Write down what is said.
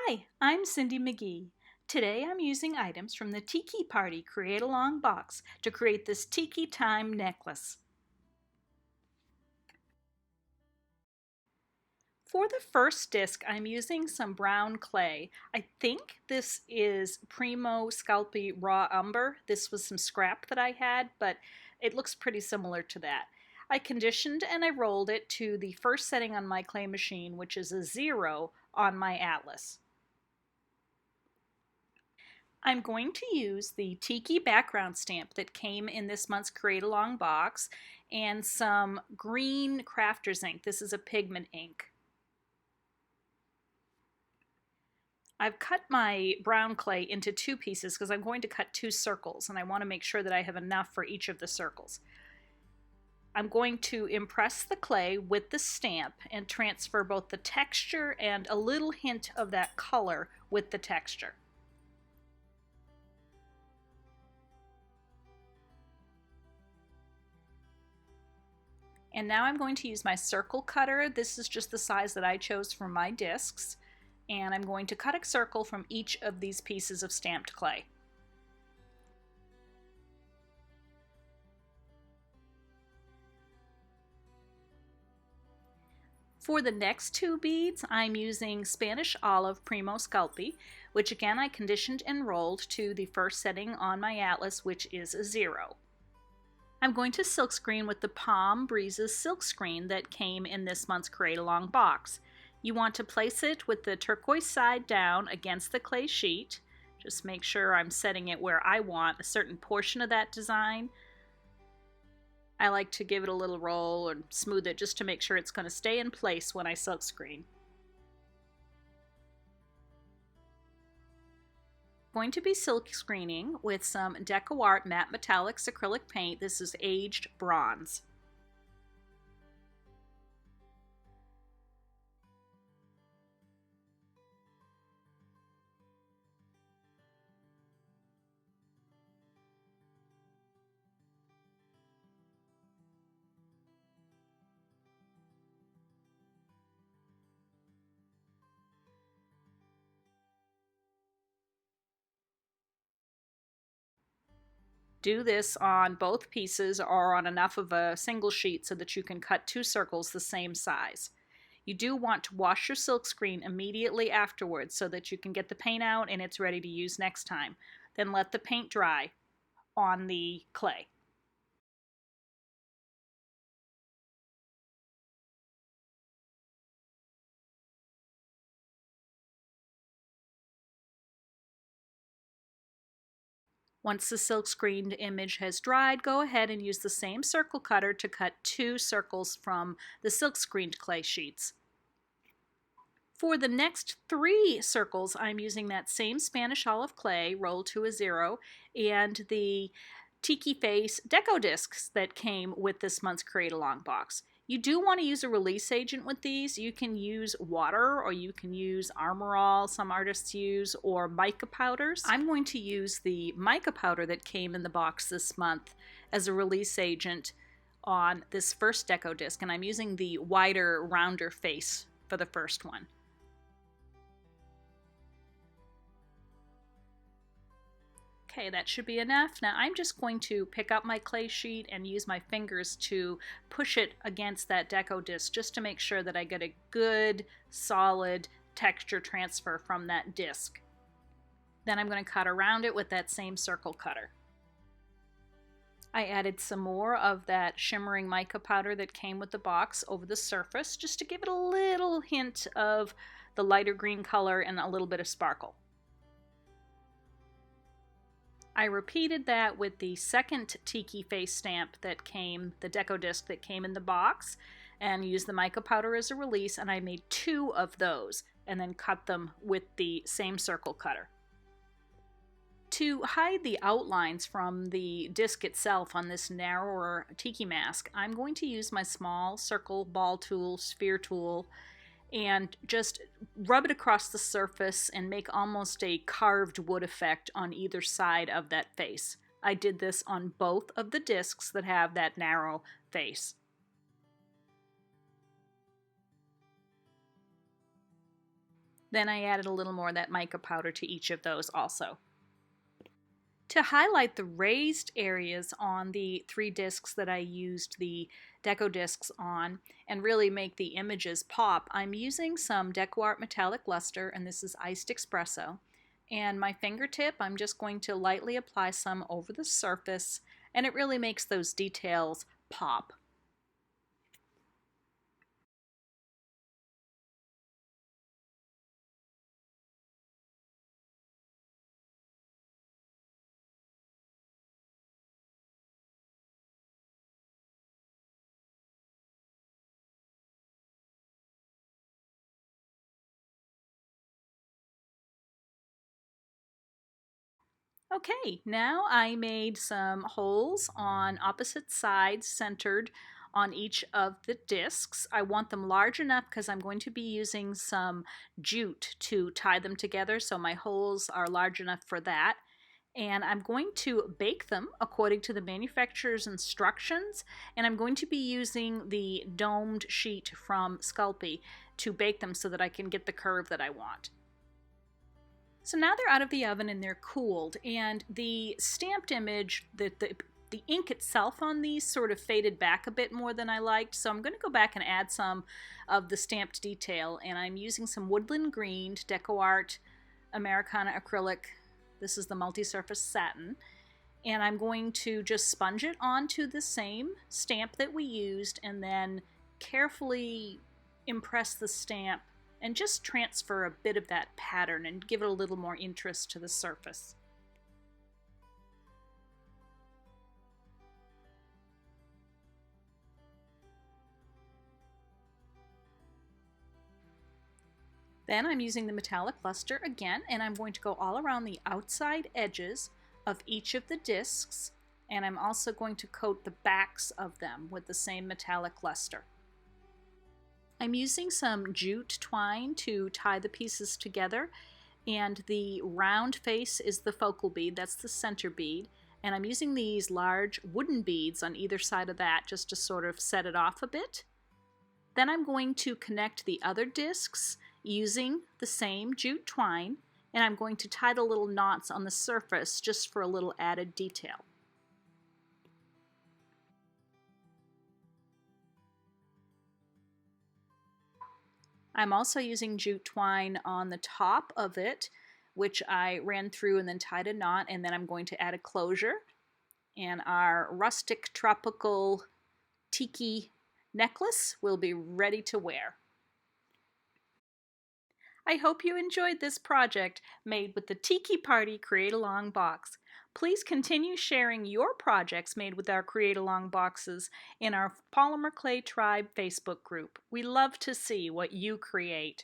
Hi, I'm Cindy McGee. Today I'm using items from the Tiki Party Create-Along box to create this Tiki Time necklace. For the first disc, I'm using some brown clay. I think this is Primo Scalpi Raw Umber. This was some scrap that I had, but it looks pretty similar to that. I conditioned and I rolled it to the first setting on my clay machine, which is a 0 on my atlas. I'm going to use the Tiki background stamp that came in this month's Create Along box and some green crafter's ink. This is a pigment ink. I've cut my brown clay into two pieces because I'm going to cut two circles and I want to make sure that I have enough for each of the circles. I'm going to impress the clay with the stamp and transfer both the texture and a little hint of that color with the texture. And now I'm going to use my circle cutter. This is just the size that I chose for my discs. And I'm going to cut a circle from each of these pieces of stamped clay. For the next two beads, I'm using Spanish Olive Primo Scalpi, which again I conditioned and rolled to the first setting on my atlas, which is a 0. I'm going to silkscreen with the Palm Breezes silkscreen that came in this month's Create Along box. You want to place it with the turquoise side down against the clay sheet. Just make sure I'm setting it where I want a certain portion of that design. I like to give it a little roll and smooth it just to make sure it's going to stay in place when I silkscreen. Going to be silk screening with some Deco Art Matte Metallics acrylic paint. This is aged bronze. Do this on both pieces or on enough of a single sheet so that you can cut two circles the same size. You do want to wash your silk screen immediately afterwards so that you can get the paint out and it's ready to use next time. Then let the paint dry on the clay. Once the silk screened image has dried, go ahead and use the same circle cutter to cut two circles from the silk screened clay sheets. For the next three circles, I'm using that same Spanish Olive clay rolled to a 0 and the Tiki Face deco discs that came with this month's Create Along box. You do want to use a release agent with these. You can use water or you can use Armor All, some artists use, or mica powders. I'm going to use the mica powder that came in the box this month as a release agent on this first deco disc, and I'm using the wider, rounder face for the first one. Okay, that should be enough. Now I'm just going to pick up my clay sheet and use my fingers to push it against that deco disc just to make sure that I get a good, solid texture transfer from that disc. Then I'm going to cut around it with that same circle cutter. I added some more of that shimmering mica powder that came with the box over the surface just to give it a little hint of the lighter green color and a little bit of sparkle. I repeated that with the second Tiki Face stamp that came, the deco disc that came in the box, and used the mica powder as a release, and I made two of those and then cut them with the same circle cutter. To hide the outlines from the disc itself on this narrower Tiki mask, I'm going to use my small circle ball tool, sphere tool, and just rub it across the surface and make almost a carved wood effect on either side of that face. I did this on both of the discs that have that narrow face. Then I added a little more of that mica powder to each of those also. To highlight the raised areas on the 3 discs that I used the deco discs on and really make the images pop, I'm using some Deco Art Metallic Luster, and this is iced espresso. And my fingertip, I'm just going to lightly apply some over the surface, and it really makes those details pop. Okay, now I made some holes on opposite sides centered on each of the discs. I want them large enough because I'm going to be using some jute to tie them together, so my holes are large enough for that. And I'm going to bake them according to the manufacturer's instructions, and I'm going to be using the domed sheet from Sculpey to bake them so that I can get the curve that I want. So now they're out of the oven and they're cooled, and the stamped image, the ink itself on these sort of faded back a bit more than I liked, so I'm going to go back and add some of the stamped detail, and I'm using some woodland green Deco Art Americana acrylic. This is the multi-surface satin, and I'm going to just sponge it onto the same stamp that we used and then carefully impress the stamp and just transfer a bit of that pattern and give it a little more interest to the surface. Then I'm using the metallic luster again, and I'm going to go all around the outside edges of each of the discs, and I'm also going to coat the backs of them with the same metallic luster. I'm using some jute twine to tie the pieces together, and the round face is the focal bead, that's the center bead, and I'm using these large wooden beads on either side of that just to sort of set it off a bit. Then I'm going to connect the other discs using the same jute twine, and I'm going to tie the little knots on the surface just for a little added detail. I'm also using jute twine on the top of it, which I ran through and then tied a knot, and then I'm going to add a closure. And our rustic tropical Tiki necklace will be ready to wear. I hope you enjoyed this project made with the Tiki Party Create-Along box. Please continue sharing your projects made with our Create-Along boxes in our Polymer Clay Tribe Facebook group. We love to see what you create.